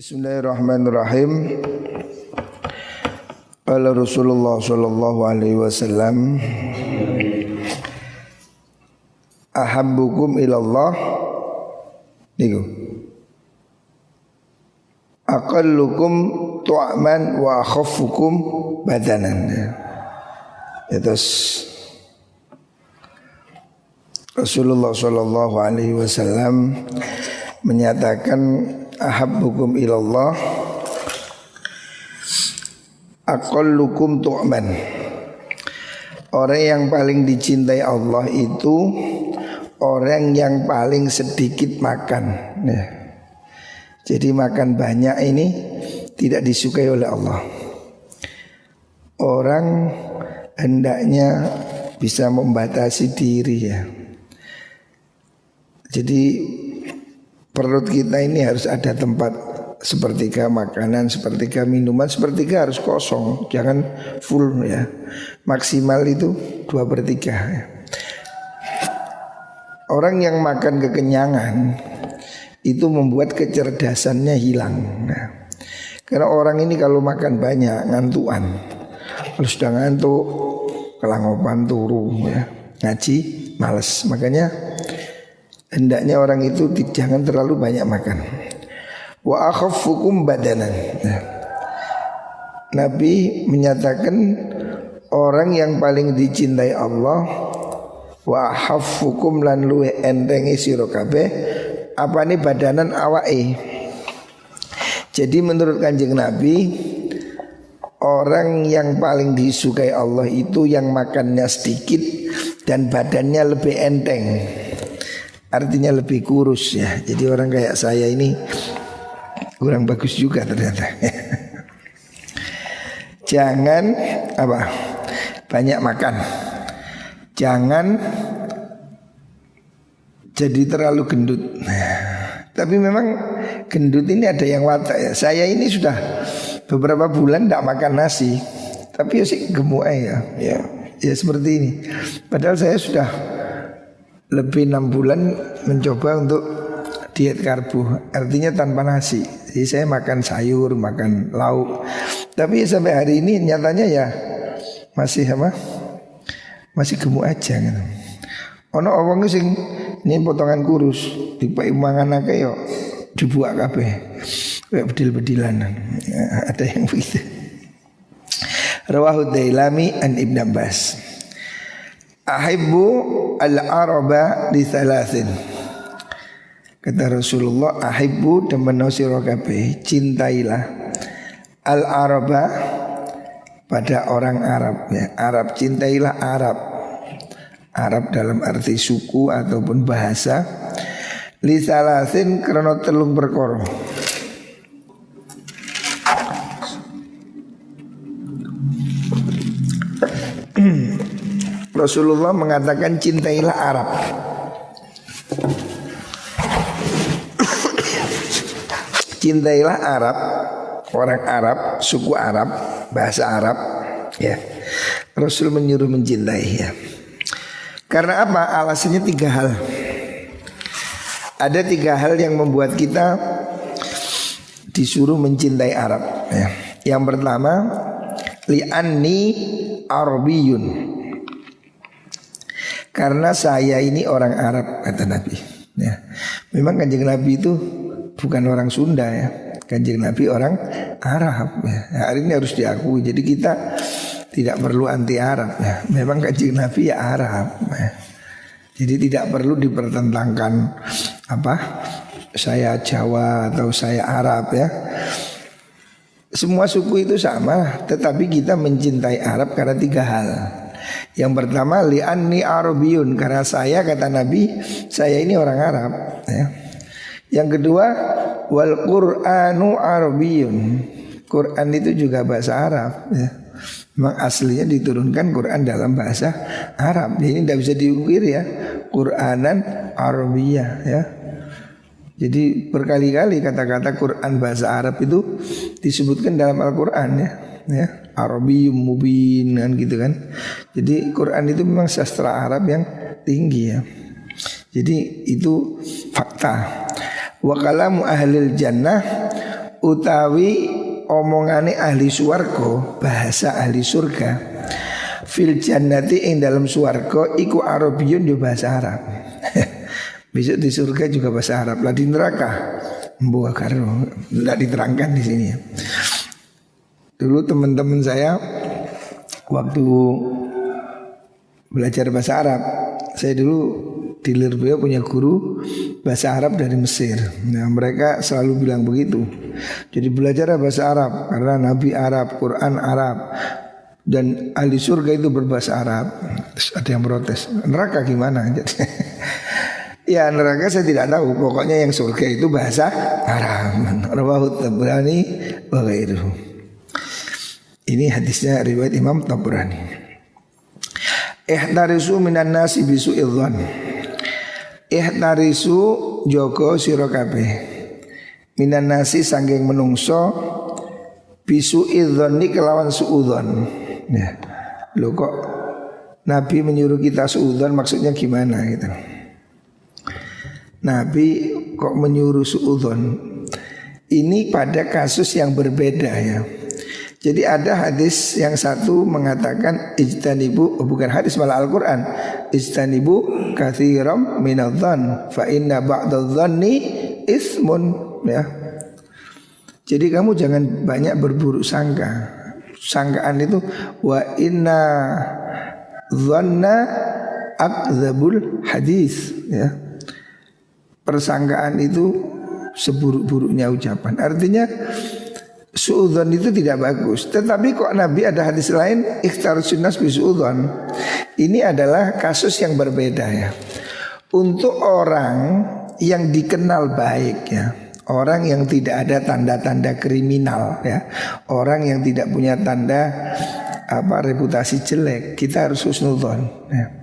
Bismillahirrahmanirrahim. Qala Rasulullah sallallahu alaihi wasallam, ahabbukum ilallah niku aqallukum tu'man wa akhaffukum badanan. Terus Rasulullah sallallahu alaihi wasallam menyatakan ahabbukum ilallah aqallukum tu'man. Orang yang paling dicintai Allah itu orang yang paling sedikit makan. Nah, jadi makan banyak ini tidak disukai oleh Allah. Orang hendaknya bisa membatasi diri ya. Jadi perut kita ini harus ada tempat, sepertiga makanan, sepertiga minuman, sepertiga harus kosong, jangan full ya. Maksimal itu 2/3 ya. Orang yang makan kekenyangan itu membuat kecerdasannya hilang. Nah, karena orang ini kalau makan banyak ngantuan, kalau sudah ngantuk kelangopan turu ya, ngaji males. Makanya hendaknya orang itu jangan terlalu banyak makan. Wa akhaffukum badanan. Nah, Nabi menyatakan orang yang paling dicintai Allah wa akhaffukum lan luwe entengi sira kabeh apane badanan awake. Jadi menurut Kanjeng Nabi, orang yang paling disukai Allah itu yang makannya sedikit dan badannya lebih enteng. Artinya lebih kurus ya. Jadi orang kayak saya ini kurang bagus juga ternyata. Jangan banyak makan. Jangan jadi terlalu gendut. Tapi memang gendut ini ada yang watak ya. Saya ini sudah beberapa bulan tidak makan nasi, tapi ya sih gemuk ya. Ya seperti ini. Padahal saya sudah lebih 6 bulan mencoba untuk diet karbo, artinya tanpa nasi. Jadi saya makan sayur, makan lauk. Tapi sampai hari ini nyatanya ya masih masih gemuk aja gitu. Ono wong sing ini potongan kurus, dipai mangan akeh yo dibuak kabeh. Kayak bedil-bedilan. Ada yang begitu. Rawahu Dailami an Ibn Abbas. Ahibbu al-araba li thalathin. Kata Rasulullah, ahibbu demen sira kabeh, cintailah al-araba pada orang Arab ya. Arab, cintailah Arab. Arab dalam arti suku ataupun bahasa. Li thalathin karena telung perkara. Rasulullah mengatakan cintailah Arab. Cintailah Arab, orang Arab, suku Arab, bahasa Arab ya. Rasul menyuruh mencintai ya. Karena apa? Alasannya 3 hal. Ada 3 hal yang membuat kita disuruh mencintai Arab ya. Yang pertama, li'anni Arabiyun. Karena saya ini orang Arab, kata Nabi ya. Memang Kanjeng Nabi itu bukan orang Sunda ya. Kanjeng Nabi orang Arab ya. Hari ini harus diakui. Jadi kita tidak perlu anti Arab ya. Memang Kanjeng Nabi ya Arab ya. Jadi tidak perlu dipertentangkan saya Jawa atau saya Arab ya. Semua suku itu sama, tetapi kita mencintai Arab karena 3 hal. Yang pertama, li'anni Arabiyun, karena saya, kata Nabi, saya ini orang Arab ya. Yang kedua, wal Qur'anu Arabiyun. Quran itu juga bahasa Arab ya. Memang aslinya diturunkan Quran dalam bahasa Arab. Ini tidak bisa diungkir ya. Quranan Arabiyah ya. Jadi berkali-kali kata-kata Quran bahasa Arab itu disebutkan dalam Al-Quran ya. Arabiyyum mubin kan gitu kan. Jadi Quran itu memang sastra Arab yang tinggi ya. Jadi itu fakta. Wa kalamu ahlil jannah utawi omongane ahli swarga, bahasa ahli surga, fil jannati ing dalam swarga iku Arabiyun yo bahasa Arab. Besok di surga juga bahasa Arab. Lah di neraka mbuh karo tidak diterangkan di sini ya. Dulu teman-teman saya waktu belajar bahasa Arab, saya dulu di Lirboyo punya guru bahasa Arab dari Mesir. Nah mereka selalu bilang begitu. Jadi belajar bahasa Arab karena Nabi Arab, Quran Arab, dan ahli surga itu berbahasa Arab. Terus ada yang protes, neraka gimana? Ya neraka saya tidak tahu. Pokoknya yang surga itu bahasa Arab. Rawahu Tabrani wa ghairuhu. Ini hadisnya riwayat Imam Tabrani. Ihtarisu minan nasi bisu'idh dzan. Ihtarisu jogo sira kabeh. Minan nasi sangking menungso bisu'idh dzanni kelawan suudzon. Ya. Loh kok Nabi menyuruh kita suudzon maksudnya gimana gitu. Nabi kok menyuruh suudzon. Ini pada kasus yang berbeda ya. Jadi ada hadis yang satu mengatakan ijtanibu, bukan hadis malah Al-Quran, ijtanibu katsiran minadh-dhann fa inna ba'dadh-dhanni ismun ya. Jadi kamu jangan banyak berburuk sangka. Sangkaan itu wa inna dhanna akdzabul hadis ya. Persangkaan itu seburuk-buruknya ucapan. Artinya suudzon itu tidak bagus. Tetapi kok Nabi ada hadis lain ikhtarus nas bisuudzon. Ini adalah kasus yang berbeda ya. Untuk orang yang dikenal baik ya, orang yang tidak ada tanda-tanda kriminal ya, orang yang tidak punya tanda reputasi jelek, kita harus husnudzon ya.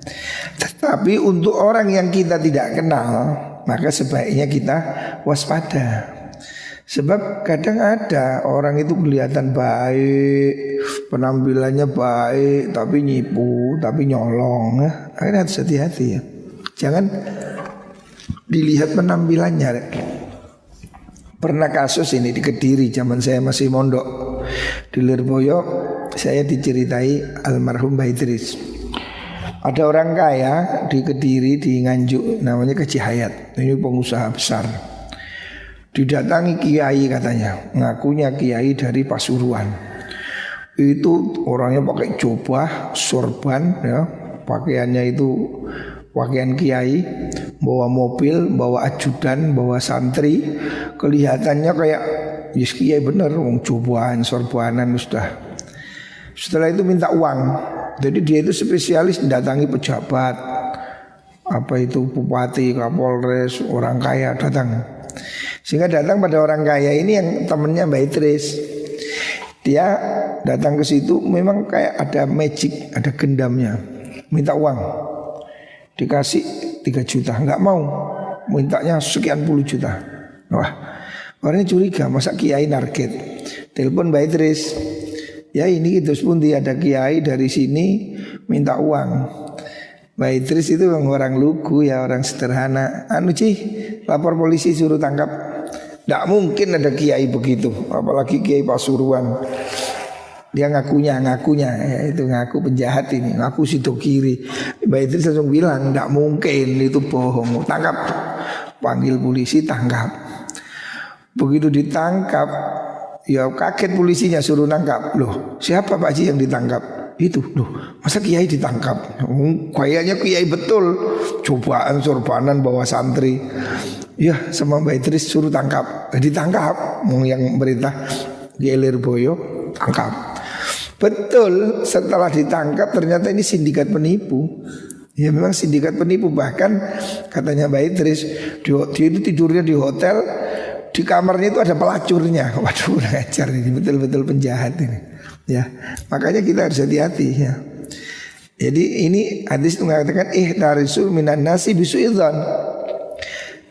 Tetapi untuk orang yang kita tidak kenal, maka sebaiknya kita waspada. Sebab kadang ada orang itu kelihatan baik, penampilannya baik, tapi nyipu, tapi nyolong ya. Akhirnya harus hati-hati ya. Jangan dilihat penampilannya. Pernah kasus ini di Kediri zaman saya masih mondok. Di Lirboyo saya diceritai almarhum Mbah Idris. Ada orang kaya di Kediri, di Nganjuk, namanya Kaji Hayat. Ini pengusaha besar. Didatangi kiai katanya, ngakunya kiai dari Pasuruan. Itu orangnya pakai jubah, sorban ya, pakaiannya itu pakaian kiai, bawa mobil, bawa ajudan, bawa santri. Kelihatannya kayak yes kiai bener, wong jubahan, sorbanan sudah. Setelah itu minta uang. Jadi dia itu spesialis datangi pejabat, apa itu bupati, kapolres, orang kaya datang. Sehingga datang pada orang kaya ini yang temennya Mbak Idris. Dia datang ke situ memang kayak ada magic, ada gendamnya. Minta uang. Dikasih 3 juta, enggak mau. Mintanya sekian puluh juta. Wah, orangnya curiga, masa kiai narget. Telepon Mbak Idris. Ya ini gitu pun dia ada kiai dari sini minta uang. Mbak Idris itu orang lugu ya, orang sederhana. Anu Ci, lapor polisi suruh tangkap. Tidak mungkin ada kiai begitu, apalagi kiai Pasuruan. Dia ngakunya ya, itu ngaku penjahat ini, ngaku situ kiri. Mbak Idris langsung bilang tidak mungkin, itu bohong. Tangkap, panggil polisi, tangkap. Begitu ditangkap, ya kaget polisinya suruh nangkap. Loh siapa Pak Haji yang ditangkap? Itu loh, masa kiai ditangkap? Kayaknya kiai betul. Cobaan sorbanan bawa santri. Ya sama Mbak Idris suruh tangkap. Ditangkap. Yang berita Kiai Lirboyo tangkap. Betul, setelah ditangkap ternyata ini sindikat penipu. Ya memang sindikat penipu. Bahkan katanya Mbak Idris, dia itu tidurnya di hotel, di kamarnya itu ada pelacurnya. Waduh, ngajar ini, betul-betul penjahat ini. Ya, makanya kita harus hati-hati ya. Jadi ini hadis mengatakan ihtarisu minan nasi bisu'idh dzan.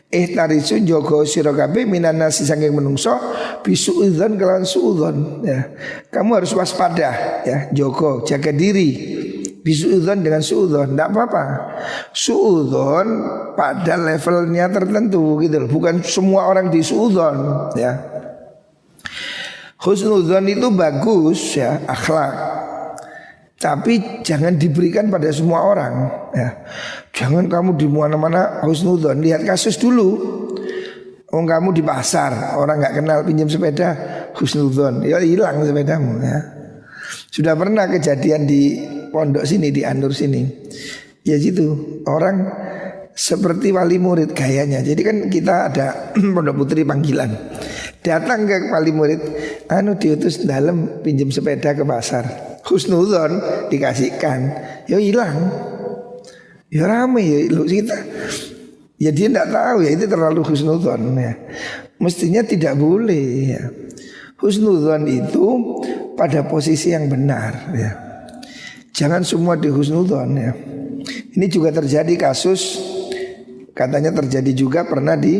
Ihtarisu jogo sira kabeh minan nasi saking menungso bisu'idh dzan kelawan suudzon ya. Kamu harus waspada ya, jogo, jaga diri. Bisu'idh dzan dengan suudzon enggak apa-apa. Suudzon pada levelnya tertentu gitu loh. Bukan semua orang disuudzon ya. Husnudzon itu bagus ya, akhlak. Tapi jangan diberikan pada semua orang ya. Jangan kamu di mana-mana husnudzon. Lihat kasus dulu. Oh kamu di pasar, orang nggak kenal pinjam sepeda, husnudzon, ya hilang sepedamu ya. Sudah pernah kejadian di pondok sini, di Anur sini. Ya gitu, orang seperti wali murid gayanya. Jadi kan kita ada pondok putri panggilan. Datang ke wali murid, diutus dalam pinjam sepeda ke pasar. Husnudzon dikasihkan, ya hilang. Ya rame ya lu kita. Ya dia tidak tahu ya itu terlalu husnudzon ya. Mestinya tidak boleh ya. Husnudzon itu pada posisi yang benar ya. Jangan semua dihusnudzon ya. Ini juga terjadi kasus, katanya terjadi juga pernah di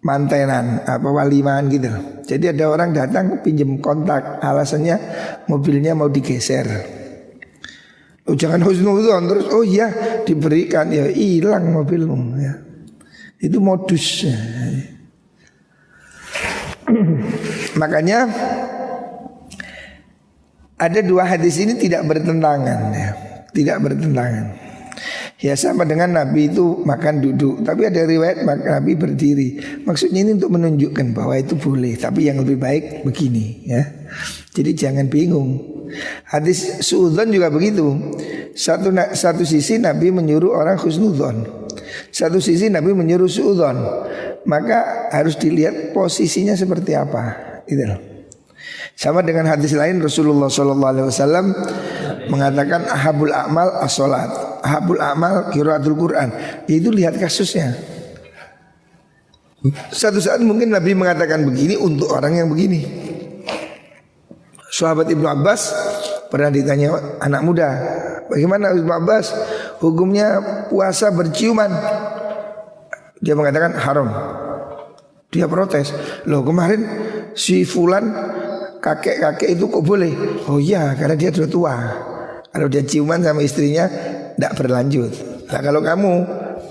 mantenan apa waliman gitu. Jadi ada orang datang pinjam kontak, alasannya mobilnya mau digeser. Oh jangan husnudzon terus, oh iya diberikan, ya hilang mobilmu ya. Itu modus ya. Makanya ada dua hadis ini tidak bertentangan ya. Tidak bertentangan. Ya sama dengan Nabi itu makan duduk, tapi ada riwayat Nabi berdiri. Maksudnya ini untuk menunjukkan bahwa itu boleh, tapi yang lebih baik begini ya. Jadi jangan bingung. Hadis suudzon juga begitu. Satu sisi Nabi menyuruh orang husnudzon, satu sisi Nabi menyuruh suudzon. Maka harus dilihat posisinya seperti apa. Gitu loh. Sama dengan hadis lain Rasulullah SAW mengatakan ahabul a'mal as-salat, ahabul a'mal qiraatul Quran. Itu lihat kasusnya. Satu saat mungkin Nabi mengatakan begini untuk orang yang begini. Sahabat Ibnu Abbas pernah ditanya anak muda, bagaimana Ibnu Abbas hukumnya puasa berciuman? Dia mengatakan haram. Dia protes, loh kemarin si fulan kakek-kakek itu kok boleh? Oh iya karena dia sudah tua. Kalau dia ciuman sama istrinya tidak berlanjut. Nah kalau kamu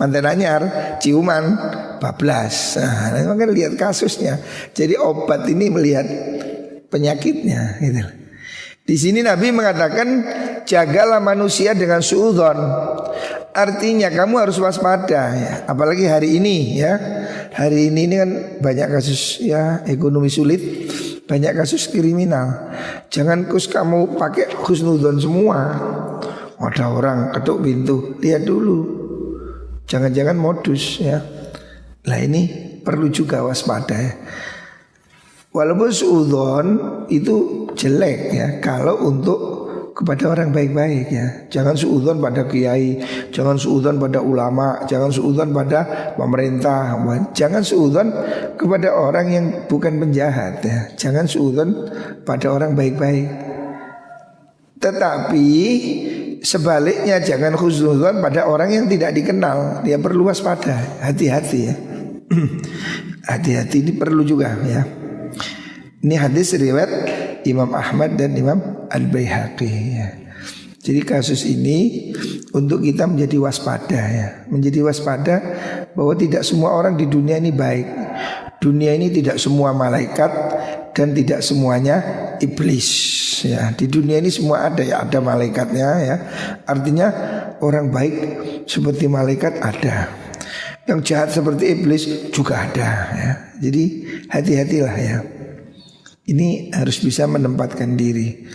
mantan anyar ciuman bablas. Nah kan lihat kasusnya. Jadi obat ini melihat penyakitnya gitu. Di sini Nabi mengatakan jagalah manusia dengan suudzon. Artinya kamu harus waspada ya. Apalagi hari ini ya. Hari ini kan banyak kasus ya ekonomi sulit, banyak kasus kriminal. Jangan kamu pakai husnudzon semua. Ada orang ketuk pintu, lihat dulu. Jangan-jangan modus ya. Lah ini perlu juga waspada ya. Walaupun suudzon itu jelek ya kalau untuk kepada orang baik-baik ya. Jangan suudzon pada kiai, jangan suudzon pada ulama, jangan suudzon pada pemerintah, jangan suudzon kepada orang yang bukan penjahat ya. Jangan suudzon pada orang baik-baik. Tetapi sebaliknya jangan husnudzon pada orang yang tidak dikenal. Dia perlu waspada, hati-hati ya. Hati-hati ini perlu juga ya. Ini hadis riwayat Imam Ahmad dan Imam Al-Baihaqi ya. Jadi kasus ini untuk kita menjadi waspada ya. Menjadi waspada bahwa tidak semua orang di dunia ini baik. Dunia ini tidak semua malaikat dan tidak semuanya iblis ya. Di dunia ini semua ada ya, ada malaikatnya ya. Artinya orang baik seperti malaikat ada. Yang jahat seperti iblis juga ada ya. Jadi hati-hatilah ya. Ini harus bisa menempatkan diri.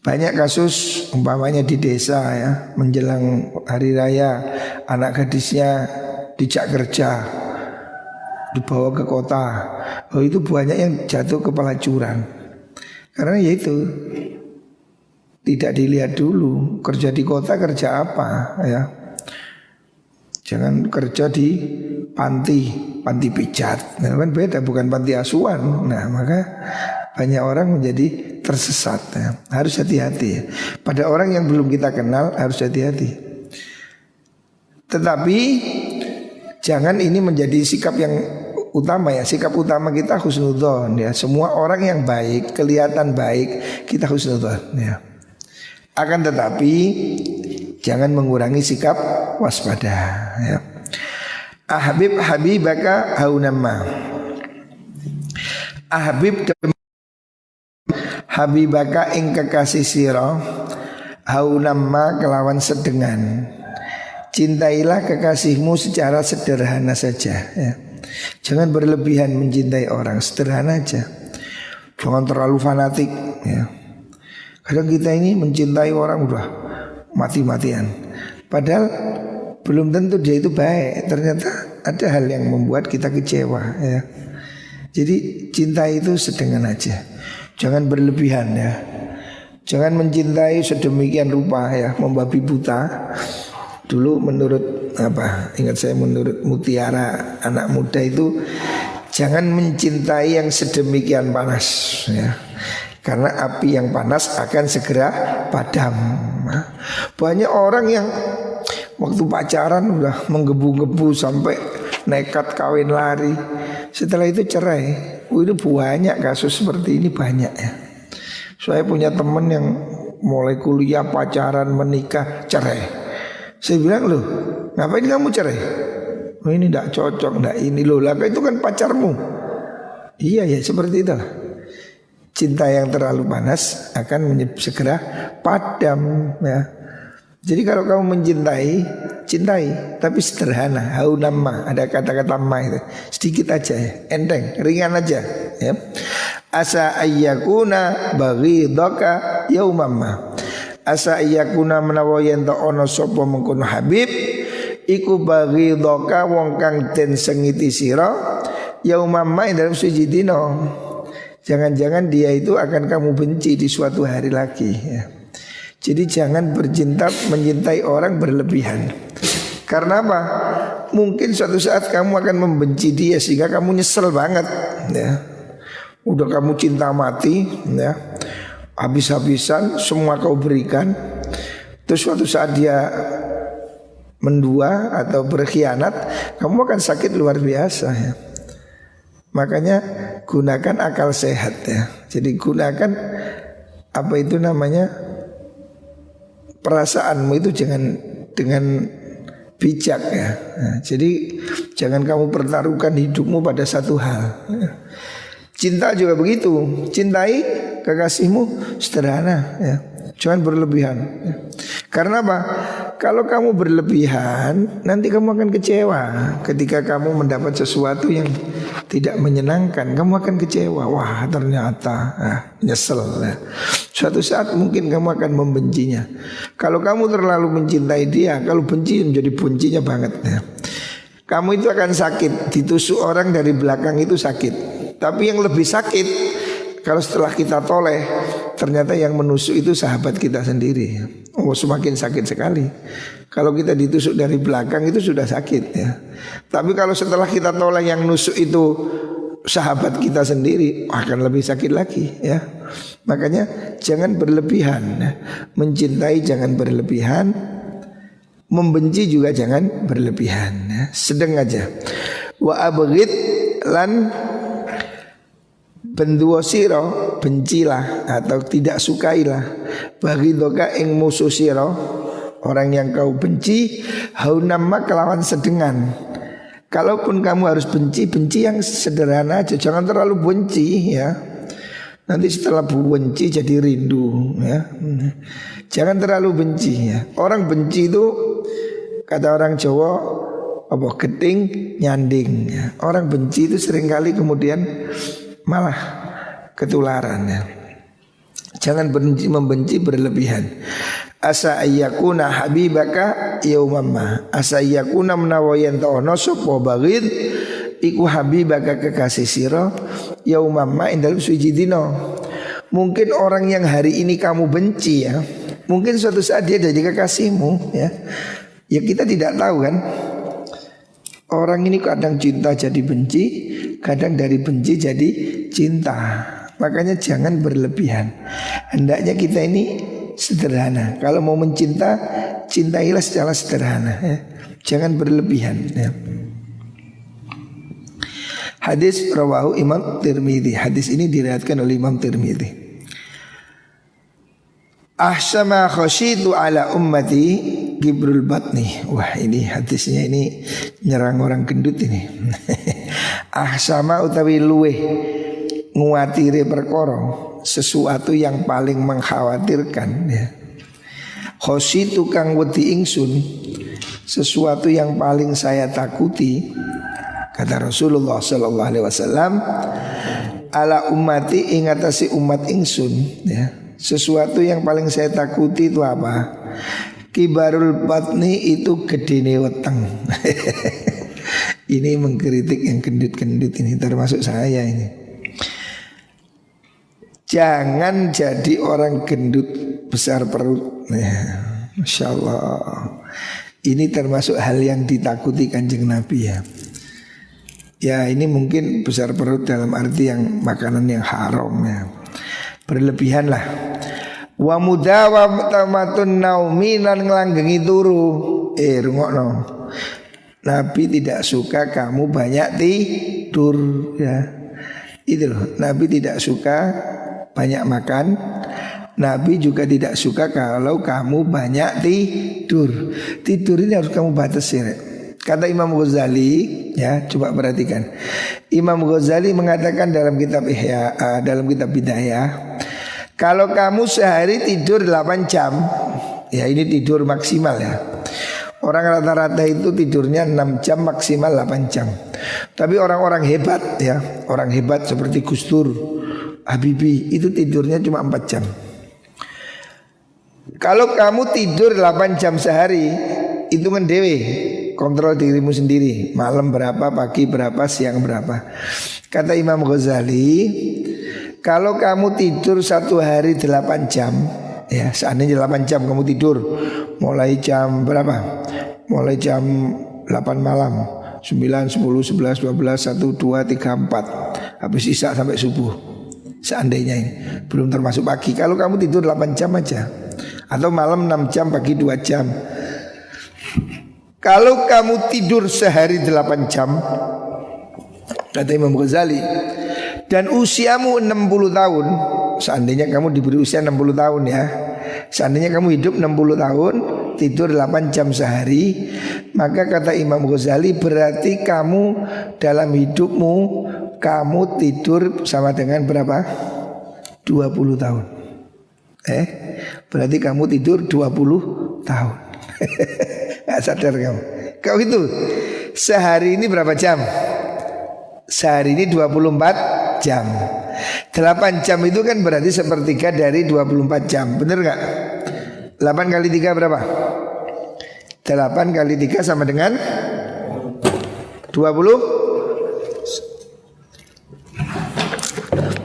Banyak kasus umpamanya di desa ya, menjelang hari raya anak gadisnya dijak kerja, dibawa ke kota. Oh itu banyak yang jatuh kepala curang. Karena yaitu tidak dilihat dulu kerja di kota kerja apa ya. Jangan kerja di panti pijat. Nah, kan beda, bukan panti asuhan. Nah maka banyak orang menjadi tersesat ya. Harus hati-hati ya. Pada orang yang belum kita kenal harus hati-hati. Tetapi jangan ini menjadi sikap yang utama ya. Sikap utama kita husnudzon ya. Semua orang yang baik, kelihatan baik, kita husnudzon ya. Akan tetapi jangan mengurangi sikap waspada ya. Ahbib habibaka haunamma. Ahbib habibaka ing kekasih sira haunamma kelawan sedengan. Cintailah kekasihmu secara sederhana saja ya. Jangan berlebihan mencintai orang, sederhana aja. Jangan terlalu fanatik ya. Kadang kita ini mencintai orang udah mati-matian, padahal belum tentu dia itu baik. Ternyata ada hal yang membuat kita kecewa ya. Jadi cinta itu sedengan aja, jangan berlebihan ya. Jangan mencintai sedemikian rupa ya, membabi buta. Dulu menurut ingat saya menurut Mutiara anak muda itu, jangan mencintai yang sedemikian panas ya. Karena api yang panas akan segera padam. Banyak orang yang waktu pacaran udah menggebu-gebu sampai nekat kawin lari, setelah itu cerai. Itu banyak kasus seperti ini, banyak ya. Saya punya teman yang mulai kuliah, pacaran, menikah, cerai. Saya bilang, loh ngapain kamu cerai? Oh ini tidak cocok, tidak ini. Loh lah itu kan pacarmu. Iya ya, seperti itulah. Cinta yang terlalu panas akan segera padam ya. Jadi kalau kamu mencintai, cintai tapi sederhana, haunamma, ada kata-kata ma itu. Sedikit aja ya, enteng, ringan aja ya. Asa ayyakuna baghidaka yaumamma. Asa ayyakuna menawa yen ta ana sapa mengkono habib iku baghidaka wong kang den sengiti sira yaumamma ing dalam suci dina. Jangan-jangan dia itu akan kamu benci di suatu hari lagi ya. Jadi jangan mencintai orang berlebihan. Karena apa? Mungkin suatu saat kamu akan membenci dia sehingga kamu nyesel banget ya. Udah kamu cinta mati ya, habis-habisan semua kau berikan. Terus suatu saat dia mendua atau berkhianat, kamu akan sakit luar biasa ya. Makanya gunakan akal sehat ya. Jadi gunakan perasaanmu itu jangan dengan bijak ya. Nah, jadi jangan kamu pertaruhkan hidupmu pada satu hal ya. Cinta juga begitu. Cintai kekasihmu sederhana ya. Jangan berlebihan ya. Karena apa? Kalau kamu berlebihan, nanti kamu akan kecewa. Ketika kamu mendapat sesuatu yang tidak menyenangkan, kamu akan kecewa. Wah ternyata nyesel ya. Suatu saat mungkin kamu akan membencinya. Kalau kamu terlalu mencintai dia, kalau benci menjadi bencinya banget ya. Kamu itu akan sakit. Ditusuk orang dari belakang itu sakit. Tapi yang lebih sakit kalau setelah kita toleh, ternyata yang menusuk itu sahabat kita sendiri. Oh semakin sakit sekali. Kalau kita ditusuk dari belakang itu sudah sakit ya. Tapi kalau setelah kita toleh yang nusuk itu sahabat kita sendiri, akan lebih sakit lagi ya. Makanya jangan berlebihan ya. Mencintai jangan berlebihan, membenci juga jangan berlebihan ya. Sedang aja. Wa abghid lan benduo siro, bencilah atau tidak sukailah bagi doka ing musuh siro, orang yang kau benci, haunamma kelawan sedengan. Kalaupun kamu harus benci, benci yang sederhana aja, jangan terlalu benci ya. Nanti setelah benci jadi rindu ya. Jangan terlalu benci ya. Orang benci itu kata orang Jawa geting nyanding ya. Orang benci itu seringkali kemudian malah ketularan ya. Jangan membenci berlebihan. Asa ayyakuna habibaka yaumamma. Asa ayyakuna menawa yen ta ono sapa baghid iku habibaka kekasih sira yaumamma ing dalem suci dina. Mungkin orang yang hari ini kamu benci ya, mungkin suatu saat dia jadi kekasihmu ya. Ya kita tidak tahu kan. Orang ini kadang cinta jadi benci, kadang dari benci jadi cinta. Makanya jangan berlebihan. Hendaknya kita ini sederhana. Kalau mau mencinta, cintailah secara sederhana ya. Jangan berlebihan ya. Hadis rawahu Imam Tirmidzi. Hadis ini diriwayatkan oleh Imam Tirmidzi. Ahsama khasyitu ala ummati Gibrul Batni. Wah ini hadisnya ini nyerang orang gendut ini. Ahsama utawi luweh nguatire perkara, sesuatu yang paling mengkhawatirkan ya. Khosyitu kang wedi ingsun, sesuatu yang paling saya takuti, kata Rasulullah sallallahu alaihi wasallam, ala ummati ingatasi umat ingsun ya. Sesuatu yang paling saya takuti itu apa? Kibarul batni, itu gedene weteng. Ini mengkritik yang gendut-gendut ini, termasuk saya ini. Jangan jadi orang gendut besar perut ya. Masya Allah. Ini termasuk hal yang ditakuti Kanjeng Nabi ya. Ya ini mungkin besar perut dalam arti yang makanan yang haram ya, berlebihan lah. Wa mudawamatun naumi, lan nglanggengi turu. Rungokno. Nabi tidak suka kamu banyak tidur ya. Itu loh, Nabi tidak suka banyak makan. Nabi juga tidak suka kalau kamu banyak tidur. Tidur ini harus kamu batasi ya. Kata Imam Ghazali ya, coba perhatikan. Imam Ghazali mengatakan dalam kitab Ihya, dalam kitab Bidayah, kalau kamu sehari tidur 8 jam, ya ini tidur maksimal ya. Orang rata-rata itu tidurnya 6 jam maksimal 8 jam. Tapi orang-orang hebat ya, orang hebat seperti Gus Dur, Habibie, itu tidurnya cuma 4 jam. Kalau kamu tidur 8 jam sehari, hitungan dewe, kontrol dirimu sendiri. Malam berapa, pagi berapa, siang berapa. Kata Imam Ghazali, kalau kamu tidur satu hari 8 jam, ya seandainya 8 jam kamu tidur, mulai jam berapa? Mulai jam 8 malam, 9, 10, 11, 12, 1, 2, 3, 4. Habis isya sampai subuh. Seandainya ini belum termasuk pagi. Kalau kamu tidur 8 jam aja, atau malam 6 jam, pagi 2 jam. Kalau kamu tidur sehari 8 jam, kata Imam Ghazali, dan usiamu 60 tahun, seandainya kamu diberi usia 60 tahun ya, seandainya kamu hidup 60 tahun, tidur 8 jam sehari, maka kata Imam Ghazali berarti kamu dalam hidupmu, kamu tidur sama dengan berapa? 20 tahun. Berarti kamu tidur 20 tahun. Gak sadar kamu. Kau itu sehari ini berapa jam? Sehari ini 24 jam. 8 jam itu kan berarti sepertiga dari 24 jam. Bener gak? 8 kali 3 berapa? 8 kali 3 sama dengan 20.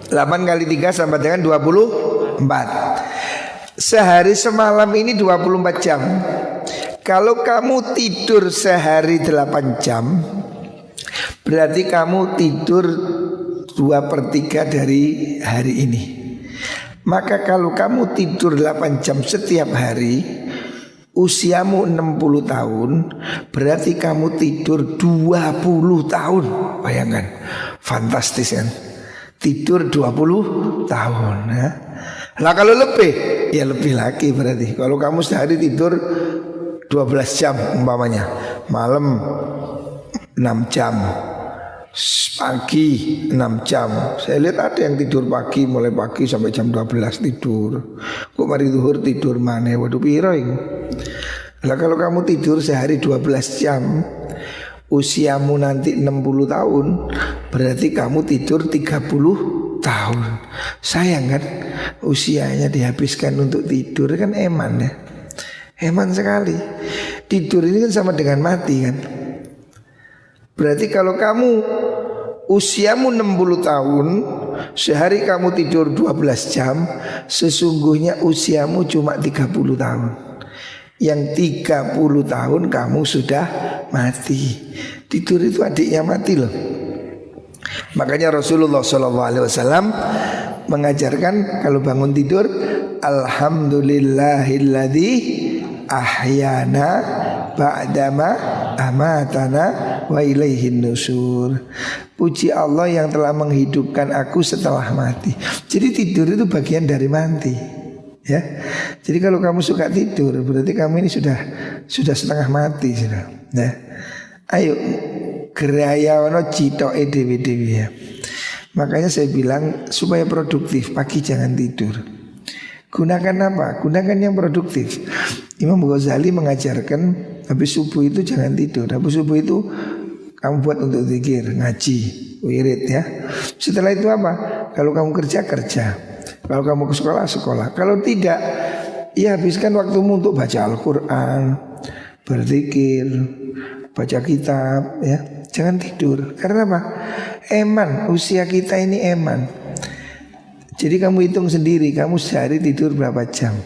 8 kali 3 sama dengan 24. Sehari semalam ini 24 jam. Kalau kamu tidur sehari 8 jam, berarti kamu tidur 2/3 dari hari ini. Maka kalau kamu tidur 8 jam setiap hari, usiamu 60 tahun, berarti kamu tidur 20 tahun. Bayangkan, fantastis kan? Tidur 20 tahun ya. Lah kalau lebih, ya lebih lagi berarti. Kalau kamu sehari tidur 12 jam umpamanya, malam 6 jam, pagi 6 jam. Saya lihat ada yang tidur pagi, mulai pagi sampai jam 12 tidur. Kok mari zuhur tidur mana? Waduh piro itu. Lah kalau kamu tidur sehari 12 jam, usiamu nanti 60 tahun, berarti kamu tidur 30 tahun. Sayang kan, usianya dihabiskan untuk tidur kan eman ya. Eman sekali. Tidur ini kan sama dengan mati kan. Berarti kalau kamu usiamu 60 tahun, sehari kamu tidur 12 jam, sesungguhnya usiamu cuma 30 tahun. Yang 30 tahun kamu sudah mati. Tidur itu adiknya mati loh. Makanya Rasulullah SAW mengajarkan kalau bangun tidur, alhamdulillahilladzi ahyana ba'dama amatana wa ilaihin nusur. Puji Allah yang telah menghidupkan aku setelah mati. Jadi tidur itu bagian dari mati ya. Jadi kalau kamu suka tidur, berarti kamu ini sudah setengah mati sudah ya. Ayo geraya ono citoke dewi-dewi ya. Makanya saya bilang supaya produktif pagi jangan tidur. Gunakan apa? Gunakan yang produktif. Imam Ghazali mengajarkan habis subuh itu jangan tidur. Habis subuh itu kamu buat untuk zikir, ngaji, wirid ya. Setelah itu apa? Kalau kamu kerja, kerja. Kalau kamu ke sekolah, sekolah. Kalau tidak, ya habiskan waktumu untuk baca Al-Quran, berzikir, baca kitab ya. Jangan tidur. Karena apa? Eman, usia kita ini eman. Jadi kamu hitung sendiri, kamu sehari tidur berapa jam.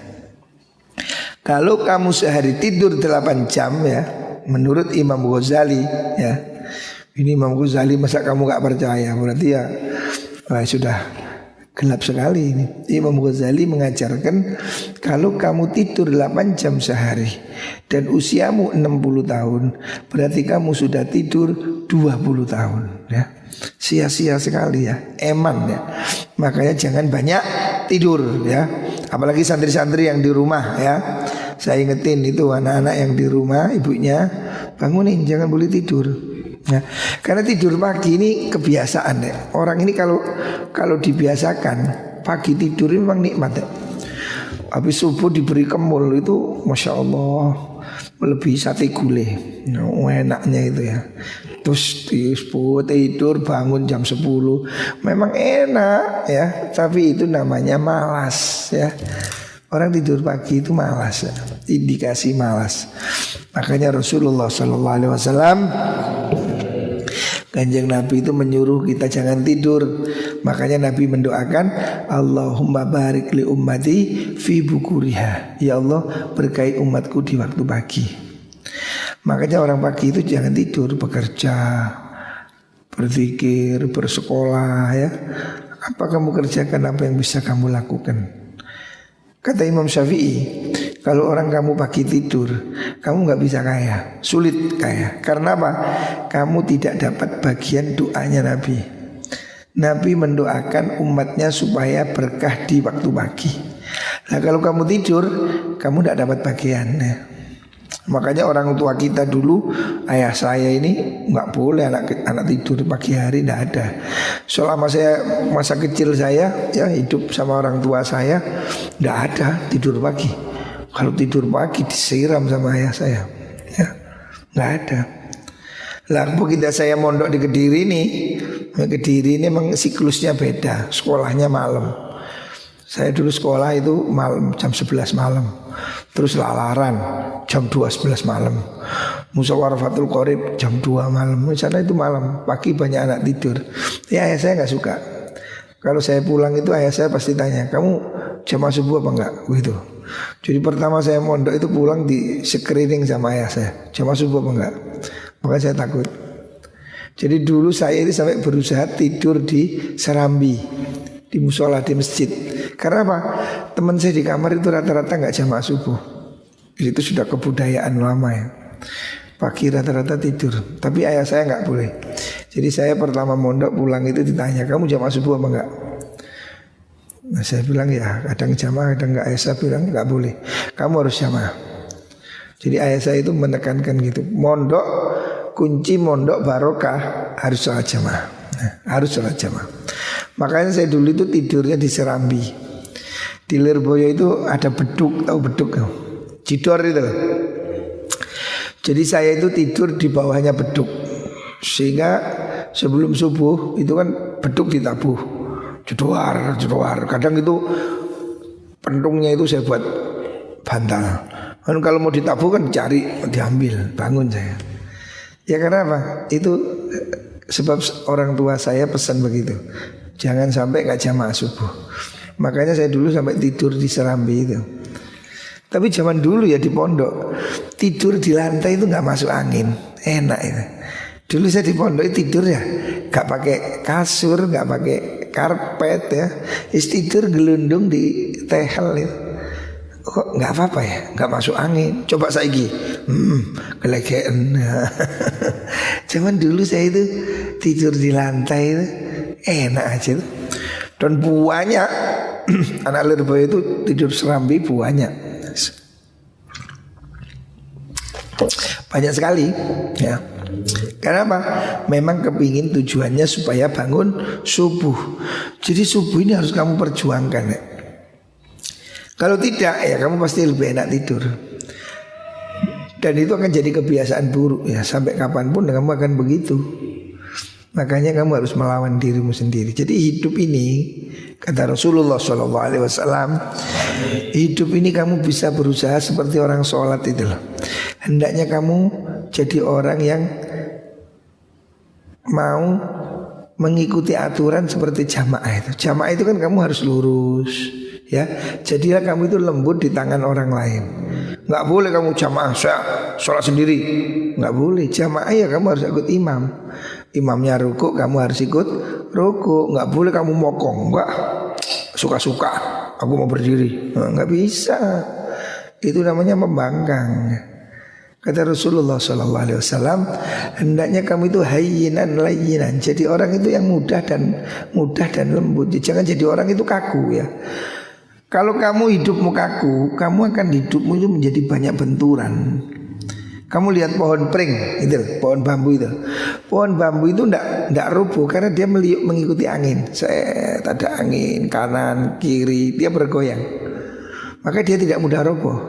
Kalau kamu sehari tidur 8 jam ya, menurut Imam Ghazali ya. Ini Imam Ghazali, masa kamu gak percaya? Berarti ya sudah gelap sekali ini. Imam Ghazali mengajarkan kalau kamu tidur 8 jam sehari dan usiamu 60 tahun, berarti kamu sudah tidur 20 tahun ya. Sia-sia sekali ya, eman ya. Makanya jangan banyak tidur ya. Apalagi santri-santri yang di rumah ya. Saya ingetin itu anak-anak yang di rumah, ibunya bangunin, jangan boleh tidur ya. Karena tidur pagi ini kebiasaan ya. Orang ini kalau dibiasakan pagi tidur ini memang nikmat ya. Habis subuh diberi kemul itu Masya Allah melebihi sate gulai. Enaknya itu ya. Terus tidur bangun jam 10. Memang enak ya, tapi itu namanya malas ya. Orang tidur pagi itu malas ya. Indikasi malas. Makanya Rasulullah SAW, Kanjeng Nabi itu menyuruh kita jangan tidur. Makanya Nabi mendoakan Allahumma barik li ummati fi bukuriha. Ya Allah berkahi umatku di waktu pagi. Makanya orang pagi itu jangan tidur, bekerja, berzikir, bersekolah ya. Apa kamu kerjakan apa yang bisa kamu lakukan. Kata Imam Syafi'i, kalau orang kamu pagi tidur, kamu gak bisa kaya, sulit kaya. Karena apa? Kamu tidak dapat bagian doanya Nabi. Nabi mendoakan umatnya supaya berkah di waktu pagi. Nah kalau kamu tidur, kamu tidak dapat bagian ya. Makanya orang tua kita dulu, ayah saya ini nggak boleh anak tidur pagi hari, tidak ada. Selama saya masa kecil saya ya hidup sama orang tua saya, tidak ada tidur pagi. Kalau tidur pagi disiram sama ayah saya, ya nggak ada. Lah begitu saya mondok di Kediri nih, Kediri ini memang siklusnya beda, sekolahnya malam. Saya dulu sekolah itu malam jam 11 malam. Terus lalaran jam 2:11 malam. Musyawarah-Fatul Qorib jam 2 malam. Di sana itu malam, pagi banyak anak tidur. Ya ayah saya gak suka. Kalau saya pulang itu ayah saya pasti tanya, kamu jamaah subuh apa enggak? Gitu. Jadi pertama saya mondok itu pulang di screening sama ayah saya, jamaah subuh apa enggak? Makanya saya takut. Jadi dulu saya ini sampai berusaha tidur di serambi, di musola, di masjid. Karena apa? Teman saya di kamar itu rata-rata gak jamaah subuh. Itu sudah kebudayaan lama ya. Pagi rata-rata tidur. Tapi ayah saya gak boleh. Jadi saya pertama mondok pulang itu ditanya, kamu jamaah subuh apa enggak? Nah saya bilang ya kadang jamaah kadang enggak. Ayah saya bilang gak boleh, kamu harus jamaah. Jadi ayah saya itu menekankan gitu, mondok, kunci mondok barokah harus sholat jamaah. Harus sholat jamaah. Makanya saya dulu itu tidurnya di serambi. Di Lirboyo itu ada beduk, tahu beduk? Cidor itu. Jadi saya itu tidur di bawahnya beduk. Sehingga sebelum subuh itu kan beduk ditabuh. Jedor. Kadang itu pentungnya itu saya buat bantal. Kan kalau mau ditabuh kan cari, diambil, bangun saya. Ya karena apa? Itu sebab orang tua saya pesan begitu. Jangan sampai gak jamaah subuh. Makanya saya dulu sampai tidur di serambi itu. Tapi zaman dulu ya di pondok, tidur di lantai itu gak masuk angin. Enak itu. Dulu saya di pondok tidur ya gak pakai kasur, gak pakai karpet ya. Tidur gelundung di tehel itu. Kok gak apa-apa ya, gak masuk angin. Coba saiki kelegean. Zaman dulu saya itu tidur di lantai itu enak aja tuh. Dan buahnya anak Lirboyo itu tidur serambi buahnya banyak sekali ya. Karena apa? Memang kepingin tujuannya supaya bangun subuh. Jadi subuh ini harus kamu perjuangkan ya. Kalau tidak ya kamu pasti lebih enak tidur. Dan itu akan jadi kebiasaan buruk ya. Sampai kapanpun kamu akan begitu. Makanya kamu harus melawan dirimu sendiri. Jadi hidup ini, kata Rasulullah SAW, hidup ini kamu bisa berusaha seperti orang sholat itu loh. Hendaknya kamu jadi orang yang mau mengikuti aturan seperti jamaah itu. Jamaah itu kan kamu harus lurus ya. Jadilah kamu itu lembut di tangan orang lain. Nggak boleh kamu jamaah saya sholat sendiri. Nggak boleh. Jamaah ya kamu harus ikut imam. Imamnya ruku, kamu harus ikut ruku. Nggak boleh kamu mokong. Nggak, suka-suka aku mau berdiri. Nggak bisa. Itu namanya membangkang. Kata Rasulullah SAW, hendaknya kamu itu hayyinan layyinan. Jadi orang itu yang mudah dan lembut. Jangan jadi orang itu kaku ya. Kalau kamu hidupmu kaku, kamu akan hidupmu itu menjadi banyak benturan. Kamu lihat pohon pring itu, pohon bambu itu. Pohon bambu itu enggak rubuh karena dia mengikuti angin. Set, ada angin kanan, kiri, dia bergoyang. Maka dia tidak mudah roboh.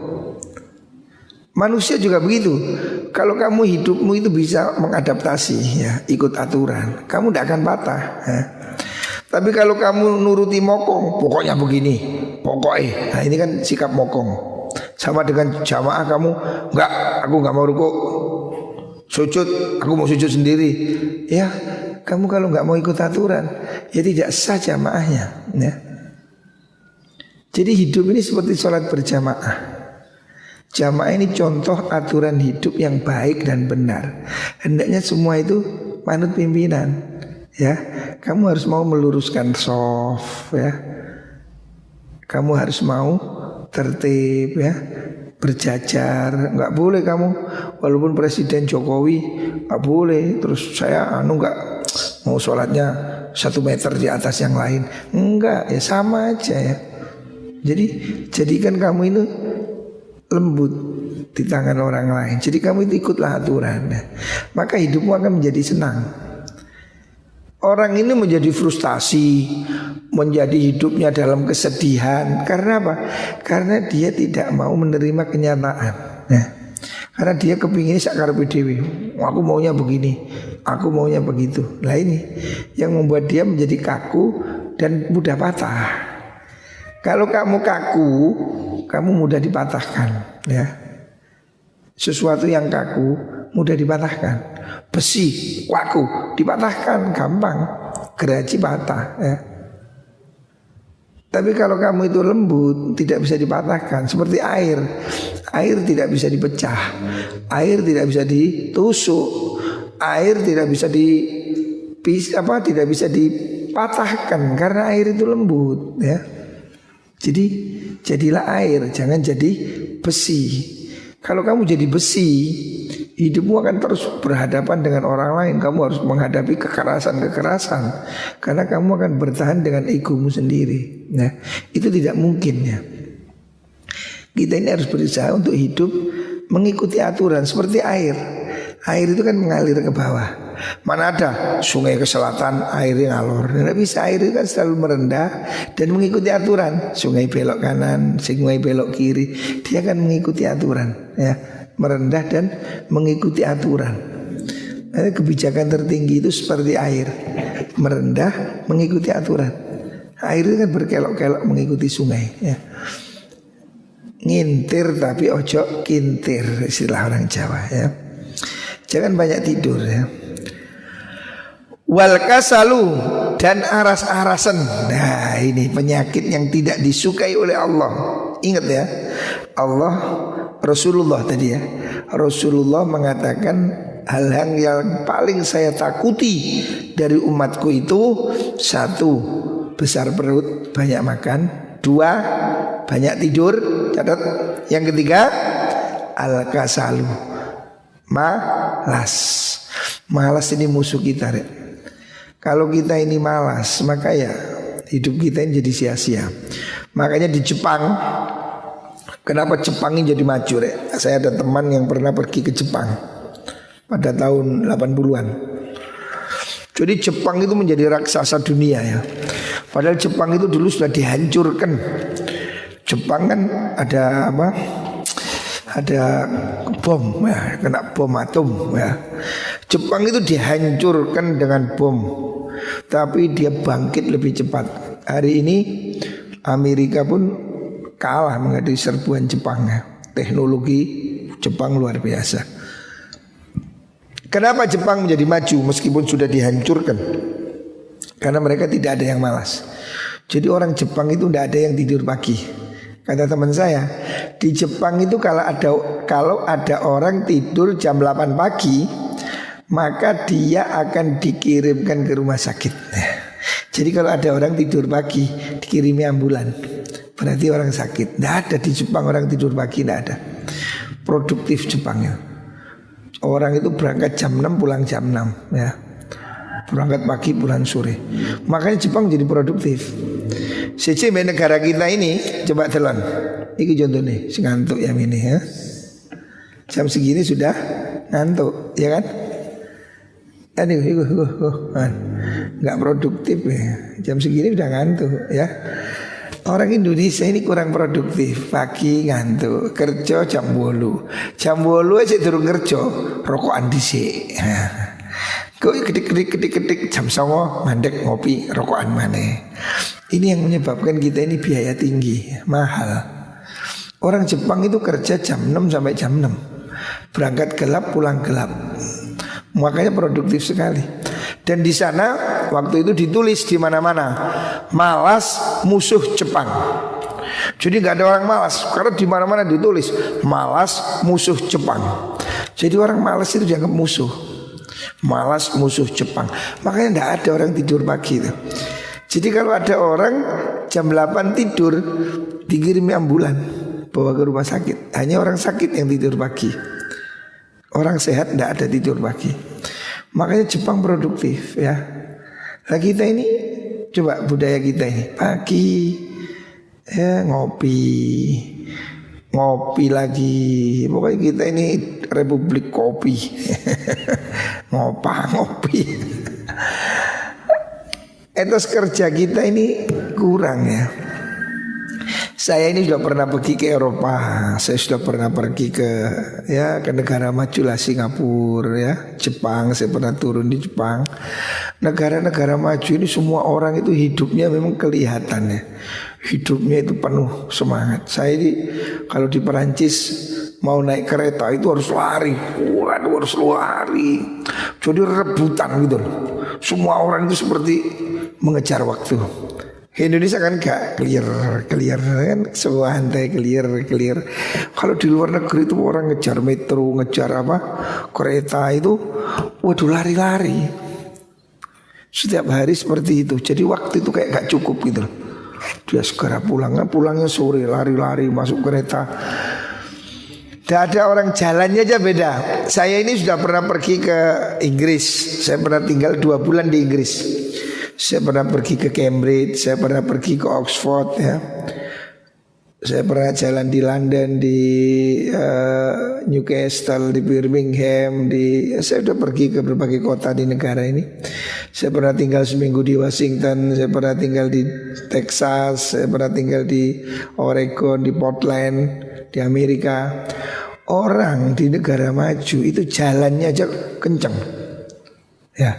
Manusia juga begitu. Kalau kamu hidupmu itu bisa mengadaptasi ya, ikut aturan, kamu tidak akan patah ya. Tapi kalau kamu nuruti mokong, pokoknya begini, pokoknya. Nah ini kan sikap mokong. Sama dengan jamaah kamu, enggak, aku enggak mau rukuk, sujud, aku mau sujud sendiri. Ya, kamu kalau enggak mau ikut aturan, ya tidak sah jamaahnya ya. Jadi hidup ini seperti sholat berjamaah. Jamaah ini contoh aturan hidup yang baik dan benar. Hendaknya semua itu manut pimpinan. Ya, kamu harus mau meluruskan shaf ya. Kamu harus mau tertib ya, berjajar. Enggak boleh kamu walaupun Presiden Jokowi enggak boleh terus saya enggak mau sholatnya 1 meter di atas yang lain. Enggak, ya sama aja ya. Jadi jadikan kamu itu lembut di tangan orang lain. Jadi kamu itu ikutlah aturan. Maka hidupmu akan menjadi senang. Orang ini menjadi frustasi, menjadi hidupnya dalam kesedihan. Karena apa? Karena dia tidak mau menerima kenyataan. Nah, karena dia kepingin sakarepe dhewe. Aku maunya begini, aku maunya begitu. Nah ini yang membuat dia menjadi kaku dan mudah patah. Kalau kamu kaku, kamu mudah dipatahkan ya. Sesuatu yang kaku mudah dipatahkan. Besi, kaku, dipatahkan gampang, geraji patah ya. Tapi kalau kamu itu lembut, tidak bisa dipatahkan. Seperti air. Air tidak bisa dipecah. Air tidak bisa ditusuk. Air tidak bisa tidak bisa dipatahkan karena air itu lembut ya. Jadi jadilah air, jangan jadi besi. Kalau kamu jadi besi, hidupmu akan terus berhadapan dengan orang lain. Kamu harus menghadapi kekerasan-kekerasan karena kamu akan bertahan dengan egomu sendiri. Nah, itu tidak mungkin ya. Kita ini harus berusaha untuk hidup mengikuti aturan seperti air. Air itu kan mengalir ke bawah. Mana ada sungai ke selatan airnya ngalor. Tidak bisa, air itu kan selalu merendah dan mengikuti aturan. Sungai belok kanan, sungai belok kiri, dia akan mengikuti aturan ya. Merendah dan mengikuti aturan. Nah, kebijakan tertinggi itu seperti air, merendah mengikuti aturan. Air itu kan berkelok-kelok mengikuti sungai ya. Ngintir tapi ojo kintir, istilah orang Jawa ya. Jangan banyak tidur ya. Wal kasalu, dan aras-arasan. Nah ini penyakit yang tidak disukai oleh Allah. Ingat ya, Allah, Rasulullah tadi ya, Rasulullah mengatakan hal yang paling saya takuti dari umatku itu: 1, besar perut, banyak makan; 2, banyak tidur. Catat. Yang ketiga, al-kasalu, malas. Malas ini musuh kita ya. Kalau kita ini malas, maka ya hidup kita ini jadi sia-sia. Makanya di Jepang, kenapa Jepang ini jadi maju ya? Saya ada teman yang pernah pergi ke Jepang. pada tahun 80-an. Jadi Jepang itu menjadi raksasa dunia ya. Padahal Jepang itu dulu sudah dihancurkan. Jepang kan ada apa? Ada bom ya, kena bom atom ya. Jepang itu dihancurkan dengan bom, tapi dia bangkit lebih cepat. Hari ini Amerika pun kalah menghadapi serbuan Jepang ya. Teknologi Jepang luar biasa. Kenapa Jepang menjadi maju meskipun sudah dihancurkan? Karena mereka tidak ada yang malas. Jadi orang Jepang itu tidak ada yang tidur pagi. Kata teman saya, di Jepang itu kalau ada orang tidur jam 8 pagi, maka dia akan dikirimkan ke rumah sakit. Jadi kalau ada orang tidur pagi, dikirimi ambulan, berarti orang sakit. Tidak ada di Jepang orang tidur pagi, tidak ada. Produktif Jepangnya. Orang itu berangkat jam 6 pulang jam 6 ya. Berangkat pagi pulang sore. Makanya Jepang jadi produktif. Sejak negara kita ini coba telan. Ini contohnya ngantuk ya ini ya. Jam segini sudah ngantuk ya kan? Nggak produktif ya. Jam segini udah ngantuk ya. Orang Indonesia ini kurang produktif. Pagi ngantuk, kerja jam 8. Jam 8 aja durung kerja, rokokan dhisik. Kok kedik jam 9 mandek ngopi rokokan maneh. Ini yang menyebabkan kita ini biaya tinggi, mahal. Orang Jepang itu kerja jam 6 sampai jam 6. Berangkat gelap pulang gelap. Makanya produktif sekali. Dan di sana waktu itu ditulis di mana-mana, malas musuh Jepang. Jadi nggak ada orang malas karena di mana-mana ditulis malas musuh Jepang. Jadi orang malas itu dianggap musuh. Malas musuh Jepang. Makanya tidak ada orang tidur pagi itu. Jadi kalau ada orang jam 8 tidur, dikirimi ambulan bawa ke rumah sakit. Hanya orang sakit yang tidur pagi. Orang sehat tidak ada tidur pagi. Makanya Jepang produktif ya. Nah kita ini coba budaya kita ini pagi ya ngopi lagi. Pokoknya kita ini Republik Kopi. Ngopi. Etos kerja kita ini kurang ya. Saya ini sudah pernah pergi ke Eropa. Saya sudah pernah pergi ke negara maju lah, Singapura ya, Jepang. Saya pernah turun di Jepang. Negara-negara maju ini semua orang itu hidupnya memang kelihatan ya. Hidupnya itu penuh semangat. Saya ini kalau di Perancis mau naik kereta itu harus lari. Waduh, harus lari. Jadi rebutan gitu. Semua orang itu seperti mengejar waktu. Di Indonesia kan gak clear kan, semua hantai clear. Kalau di luar negeri itu orang ngejar metro, ngejar kereta itu, waduh lari-lari. Setiap hari seperti itu. Jadi waktu itu kayak gak cukup gitu. Dia segera pulangnya sore, lari-lari masuk kereta. Tidak ada orang jalannya aja beda. Saya ini sudah pernah pergi ke Inggris. Saya pernah tinggal 2 bulan di Inggris. Saya pernah pergi ke Cambridge, saya pernah pergi ke Oxford ya. Saya pernah jalan di London, di Newcastle, di Birmingham, saya sudah pergi ke berbagai kota di negara ini. Saya pernah tinggal seminggu di Washington, saya pernah tinggal di Texas, saya pernah tinggal di Oregon, di Portland, di Amerika. Orang di negara maju itu jalannya aja kenceng. Ya.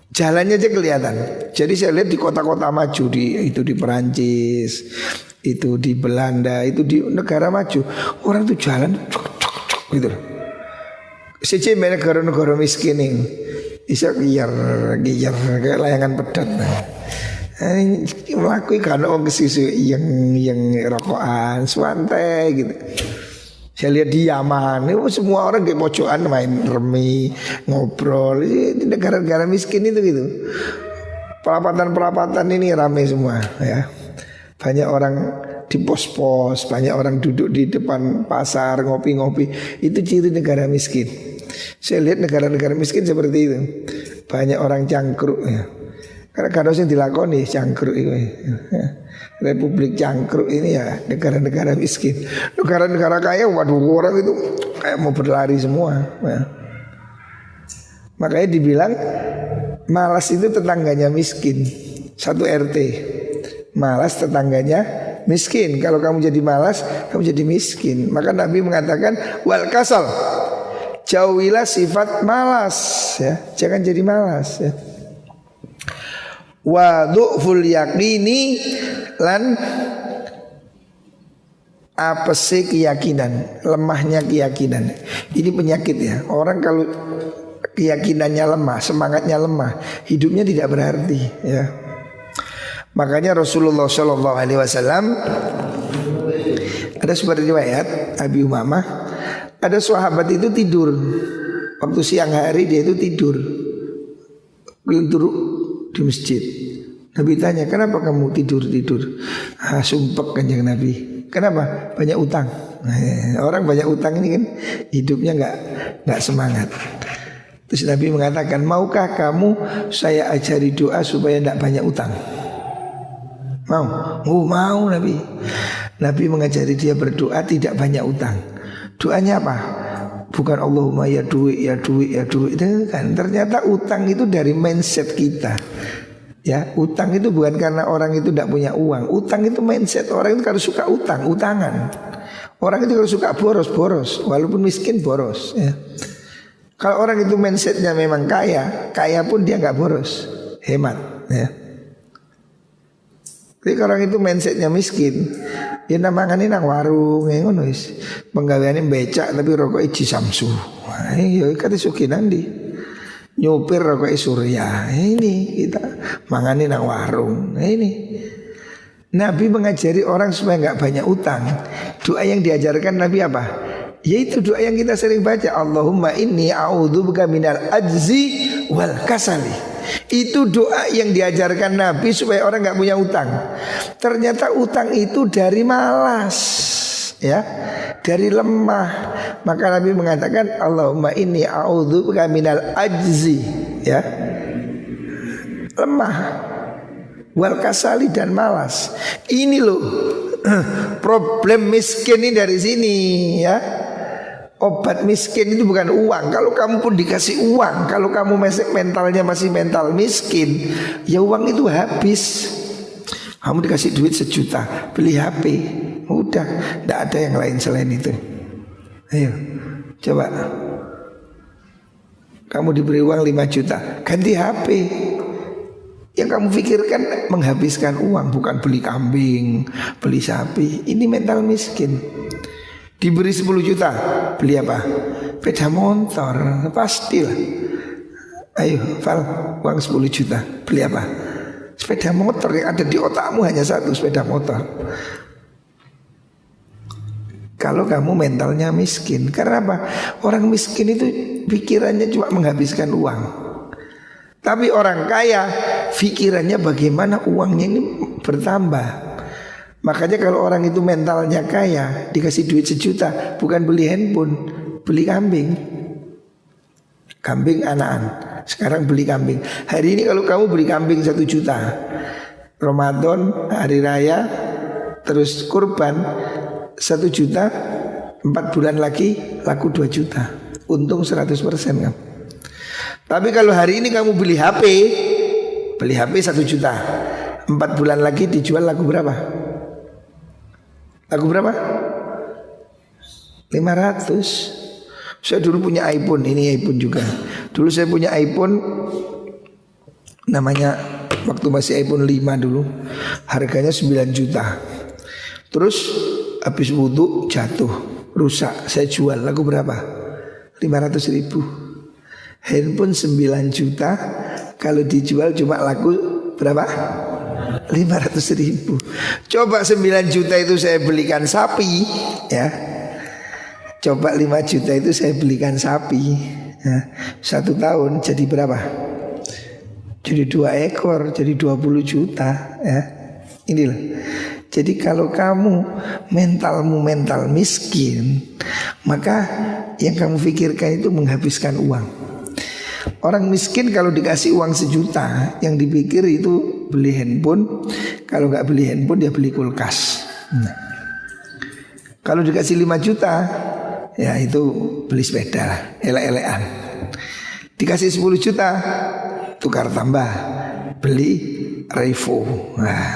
Jalannya aja kelihatan. Jadi saya lihat di kota-kota maju, itu di Perancis, itu di Belanda, itu di negara maju, orang tuh jalan cok gitu. Sejak negara-negara miskin ini bisa giyar kayak layangan pedat. Melakukan karena orang kesusu yang rokokan, santai gitu. Saya lihat di Yaman, semua orang kayak pojokan main remi, ngobrol. Di negara-negara miskin itu gitu. Perapatan ini ramai semua ya. Banyak orang di pos-pos, banyak orang duduk di depan pasar ngopi-ngopi. Itu ciri negara miskin. Saya lihat negara-negara miskin seperti itu. Banyak orang cangkruk ya. Karena kadang yang dilakoni cangkruk itu ya. Republik cangkruk ini ya negara-negara miskin. Negara-negara kaya waduh orang itu kayak mau berlari semua ya. Makanya dibilang malas itu tetangganya miskin. Satu RT. Malas tetangganya miskin. Kalau kamu jadi malas, kamu jadi miskin. Maka Nabi mengatakan wal kasal, jauhilah sifat malas ya. Jangan jadi malas ya. Wa du'ful yaqini, lan apese keyakinan, lemahnya keyakinan. Ini penyakit ya. Orang kalau keyakinannya lemah, semangatnya lemah, hidupnya tidak berarti ya. Makanya Rasulullah Shallallahu Alaihi Wasallam, ada sebuah riwayat Abi Umamah, ada sahabat itu tidur waktu siang hari, dia itu tidur di masjid. Nabi tanya, kenapa kamu tidur? Sumpek kanjeng Nabi. Kenapa? Banyak utang. Orang banyak utang ini kan hidupnya nggak semangat. Terus Nabi mengatakan, maukah kamu saya ajari doa supaya tidak banyak utang? Mau? Mau Nabi. Nabi mengajari dia berdoa tidak banyak utang. Doanya apa? Bukan Allahumma ya duit. Itu kan ternyata utang itu dari mindset kita. Ya, utang itu bukan karena orang itu tidak punya uang. Utang itu mindset. Orang itu kalau suka utangan. Orang itu kalau suka boros, walaupun miskin boros ya. Kalau orang itu mindsetnya memang kaya pun dia nggak boros, hemat ya. Tapi kalau orang itu mindsetnya miskin, ya namanya nang warung, ngono wis. Penggaweane becak tapi rokok iji Samsu. Wah, iya kate sukinan di. Nyupir rokok Surya. Ini kita mangani nang warung. Ini. Nabi mengajari orang supaya nggak banyak utang. Doa yang diajarkan Nabi apa? Yaitu doa yang kita sering baca, Allahumma inni a'udzubika minal ajzi wal kasali. Itu doa yang diajarkan Nabi supaya orang gak punya utang. Ternyata utang itu dari malas ya, dari lemah. Maka Nabi mengatakan Allahumma inni a'udzubika minal ajzi ya, lemah, wal kasali dan malas. Ini loh problem miskin ini dari sini ya. Obat miskin itu bukan uang. Kalau kamu pun dikasih uang, kalau kamu mentalnya masih mental miskin, ya uang itu habis. Kamu dikasih duit 1 juta, beli HP, udah, tidak ada yang lain selain itu. Ayo, coba. Kamu diberi uang 5 juta, ganti HP. Yang kamu pikirkan menghabiskan uang, bukan beli kambing, beli sapi. Ini mental miskin. Diberi 10 juta, beli apa? Sepeda motor, pastilah. Ayo, Val, uang 10 juta, beli apa? Sepeda motor. Yang ada di otakmu hanya 1 sepeda motor. Kalau kamu mentalnya miskin. Karena apa? Orang miskin itu pikirannya cuma menghabiskan uang. Tapi orang kaya pikirannya bagaimana uangnya ini bertambah. Makanya kalau orang itu mentalnya kaya, dikasih duit 1 juta, bukan beli handphone, beli kambing. Kambing anakan. Sekarang beli kambing. Hari ini kalau kamu beli kambing 1 juta, Ramadan, hari raya, terus kurban 1 juta, 4 bulan lagi laku 2 juta. Untung 100% kan. Tapi kalau hari ini kamu beli HP 1 juta, 4 bulan lagi dijual laku berapa? Laku berapa? 500. Saya dulu punya iPhone, ini iPhone juga. Dulu saya punya iPhone, namanya waktu masih iPhone 5 dulu, harganya 9 juta. Terus habis wudhu jatuh, rusak, saya jual, laku berapa? 500 ribu. Handphone 9 juta, kalau dijual cuma laku berapa? 500 ribu. Coba 9 juta itu saya belikan sapi ya. Coba 5 juta itu saya belikan sapi ya. 1 tahun jadi berapa? Jadi 2 ekor, jadi 20 juta ya. Inilah. Jadi kalau kamu mentalmu mental miskin, maka yang kamu pikirkan itu menghabiskan uang. Orang miskin kalau dikasih uang 1 juta, yang dipikir itu beli handphone. Kalau nggak beli handphone dia beli kulkas. Kalau dikasih 5 juta, ya itu beli sepeda lah, elek-elekan. Dikasih 10 juta, tukar tambah, beli Revo. Nah,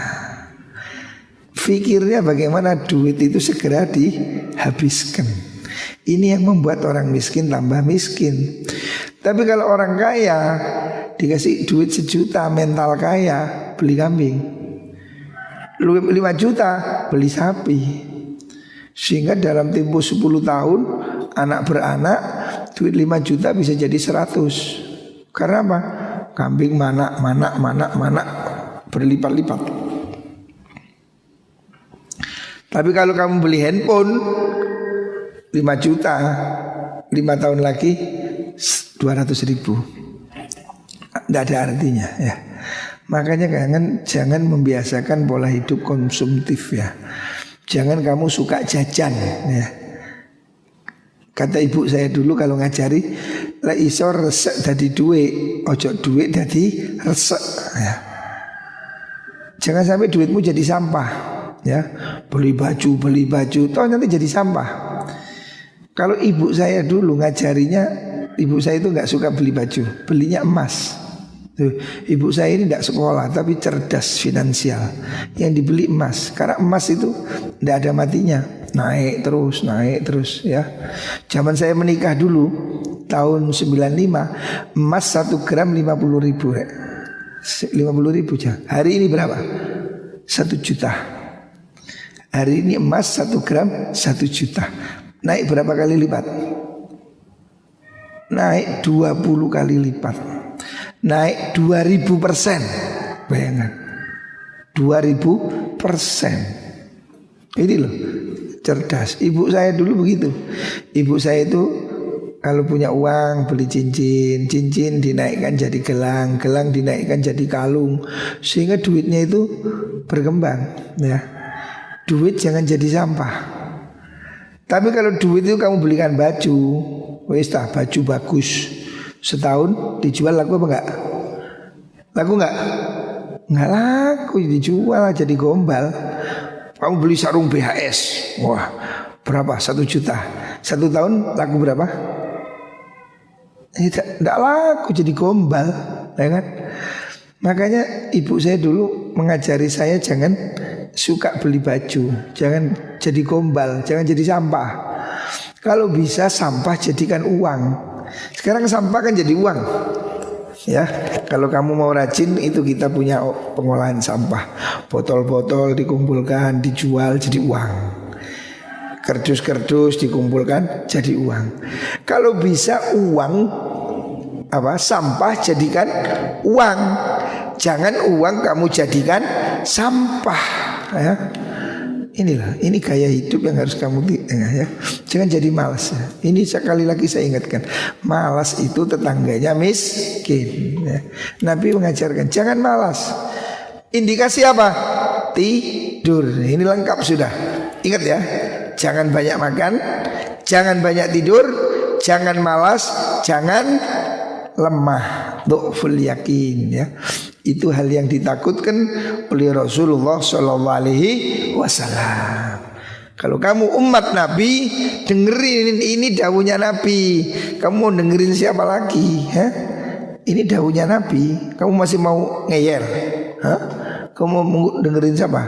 fikirnya bagaimana duit itu segera dihabiskan. Ini yang membuat orang miskin tambah miskin. Tapi kalau orang kaya dikasih duit 1 juta, mental kaya, beli kambing. 5 juta beli sapi. Sehingga dalam tempo 10 tahun anak beranak, duit 5 juta bisa jadi 100. Karena apa? Kambing mana berlipat-lipat. Tapi kalau kamu beli handphone 5 juta, 5 tahun lagi 200 ribu, tidak ada artinya ya. Makanya jangan membiasakan pola hidup konsumtif ya. Jangan kamu suka jajan ya. Kata ibu saya dulu kalau ngajari, la iso resek dadi duit, ojo duit dadi resek ya. Jangan sampai duitmu jadi sampah ya. Beli baju, toh nanti jadi sampah. Kalau ibu saya dulu ngajarinya, ibu saya itu nggak suka beli baju, belinya emas. Tuh, ibu saya ini tidak sekolah tapi cerdas finansial. Yang dibeli emas, karena emas itu tidak ada matinya, naik terus ya. Zaman saya menikah dulu tahun 95, emas 1 gram 50 ribu 50 ribu aja. Hari ini berapa? 1 juta. Hari ini emas 1 gram 1 juta. Naik berapa kali lipat? Naik 20 kali lipat. Naik 2000%. Bayangkan 2000%. Ini loh cerdas. Ibu saya dulu begitu. Ibu saya itu kalau punya uang beli cincin, cincin dinaikkan jadi gelang, gelang dinaikkan jadi kalung, sehingga duitnya itu berkembang ya. Duit jangan jadi sampah. Tapi kalau duit itu kamu belikan baju, wis tah baju bagus, setahun dijual laku apa enggak? Laku enggak? Enggak laku, dijual jadi gombal. Kamu beli sarung BHS, wah berapa? 1 juta. 1 tahun laku berapa? Tidak laku, jadi gombal, ya kan? Makanya ibu saya dulu mengajari saya jangan suka beli baju, jangan jadi gombal, jangan jadi sampah. Kalau bisa sampah jadikan uang. Sekarang sampah kan jadi uang. Ya, kalau kamu mau rajin itu kita punya pengolahan sampah. Botol-botol dikumpulkan, dijual jadi uang. Kardus-kardus dikumpulkan jadi uang. Kalau bisa uang sampah jadikan uang. Jangan uang kamu jadikan sampah ya. Ini gaya hidup yang harus kamu ya. Jangan jadi malas ya. Ini sekali lagi saya ingatkan, malas itu tetangganya miskin ya. Nabi mengajarkan jangan malas. Indikasi apa? Tidur. Ini lengkap sudah. Ingat ya, jangan banyak makan, jangan banyak tidur, jangan malas, jangan lemah. Du'ful yakin ya. Itu hal yang ditakutkan oleh Rasulullah Sallallahu Alaihi Wasallam. Kalau kamu umat Nabi, dengerin ini dawuhnya Nabi. Kamu mau dengerin siapa lagi? Ini dawuhnya Nabi. Kamu masih mau ngeyel? Kamu mau dengerin siapa?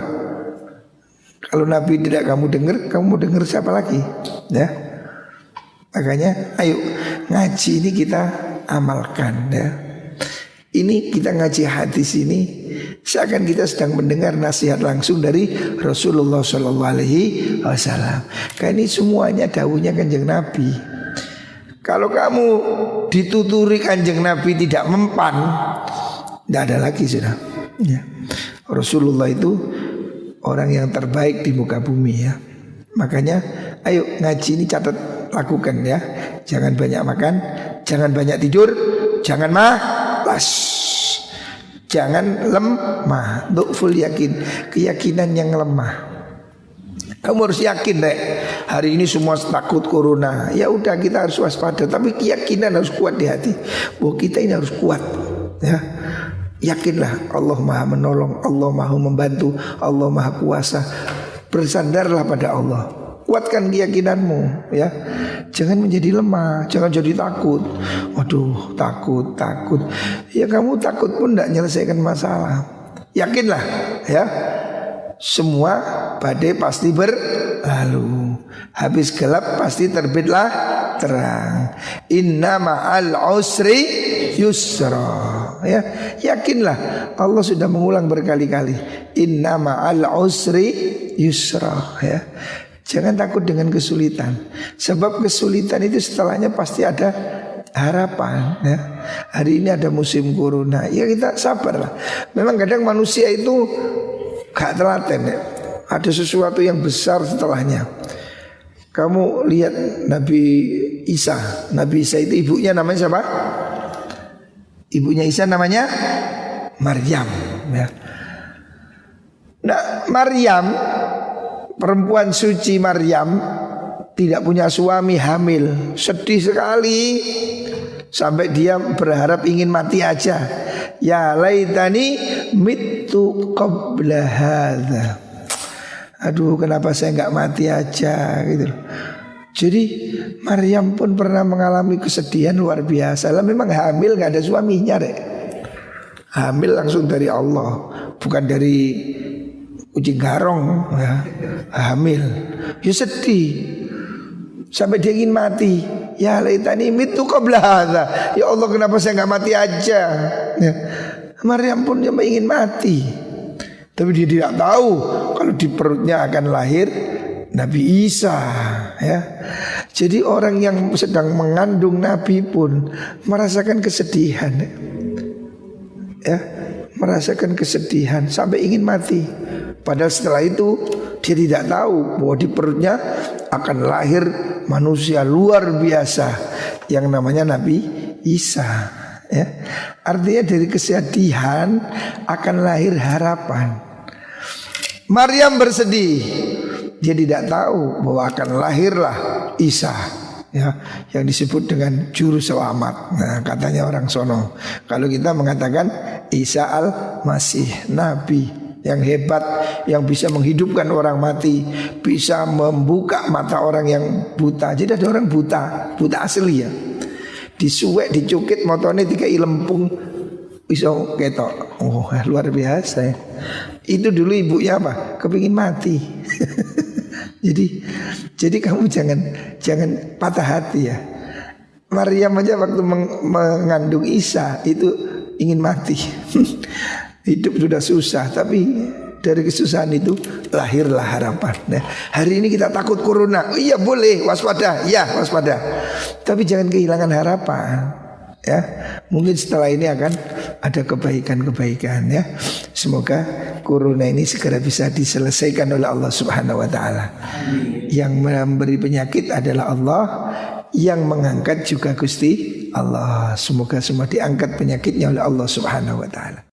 Kalau Nabi tidak kamu dengar, kamu mau denger siapa lagi? Ya. Makanya ayo ngaji ini kita amalkan ya. Ini kita ngaji hadis ini seakan kita sedang mendengar nasihat langsung dari Rasulullah Sallallahu Alaihi Wasallam. Karena ini semuanya dawuhnya Kanjeng Nabi. Kalau kamu dituturi Kanjeng Nabi tidak mempan, tidak ada lagi sudah. Ya. Rasulullah itu orang yang terbaik di muka bumi ya. Makanya ayo ngaji ini catat, lakukan ya. Jangan banyak makan, jangan banyak tidur, jangan malas, jangan lemah. Du'ful yakin, keyakinan yang lemah. Kamu harus yakin deh, hari ini semua takut corona. Ya udah kita harus waspada, tapi keyakinan harus kuat di hati bahwa kita ini harus kuat ya. Yakinlah Allah Maha menolong, Allah Maha membantu, Allah Maha kuasa. Bersandarlah pada Allah. kuatkan keyakinanmu ya. Jangan menjadi lemah, jangan jadi takut. Waduh, takut. Ya kamu takut pun tidak menyelesaikan masalah. Yakinlah ya. Semua badai pasti berlalu. Habis gelap pasti terbitlah terang. Inna ma'al usri yusra. Ya, yakinlah Allah sudah mengulang berkali-kali. Inna ma'al usri yusra ya. Jangan takut dengan kesulitan. Sebab kesulitan itu setelahnya pasti ada harapan ya. Hari ini ada musim corona. Ya kita sabarlah. Memang kadang manusia itu gak telaten ya. Ada sesuatu yang besar setelahnya. Kamu lihat Nabi Isa. Nabi Isa itu ibunya namanya siapa? Ibunya Isa namanya Maryam ya. Nah Maryam, perempuan suci Maryam, tidak punya suami, hamil. Sedih sekali. Sampai dia berharap ingin mati aja. Ya laitani mitu qabla hadza. Aduh kenapa saya nggak mati aja gitu. Jadi Maryam pun pernah mengalami kesedihan luar biasa. Lah memang hamil nggak ada suaminya deh. Hamil langsung dari Allah, bukan dari kucing garong ya. Hamil. Ya sedih. Sampai dia ingin mati. Ya laitani mitu qabla hadza. Ya Allah kenapa saya nggak mati aja ya. Maryam pun dia ingin mati. Tapi dia tidak tahu kalau di perutnya akan lahir Nabi Isa ya. Jadi orang yang sedang mengandung Nabi pun merasakan kesedihan ya. Merasakan kesedihan sampai ingin mati. Padahal setelah itu dia tidak tahu bahwa di perutnya akan lahir manusia luar biasa yang namanya Nabi Isa ya. Artinya dari kesedihan akan lahir harapan. Maryam bersedih. Dia tidak tahu bahwa akan lahirlah Isa ya, yang disebut dengan juru selamat. Nah, katanya orang sono. Kalau kita mengatakan Isa al-Masih, Nabi yang hebat, yang bisa menghidupkan orang mati, bisa membuka mata orang yang buta. Jadi ada orang buta asli ya. Disuwek, dicukit, motone dikai lempung iso ketok. Oh, luar biasa ya. Itu dulu ibunya apa? Kepingin mati. Jadi kamu jangan patah hati ya. Maryam aja waktu mengandung Isa itu ingin mati. Hidup sudah susah, tapi dari kesusahan itu lahirlah harapan. Nah, hari ini kita takut corona. Oh, iya boleh, waspada. Ya, waspada. Tapi jangan kehilangan harapan. Ya, mungkin setelah ini akan ada kebaikan-kebaikan ya. Semoga corona ini segera bisa diselesaikan oleh Allah Subhanahu wa taala. Yang memberi penyakit adalah Allah, yang mengangkat juga Gusti Allah. Semoga semua diangkat penyakitnya oleh Allah Subhanahu wa taala.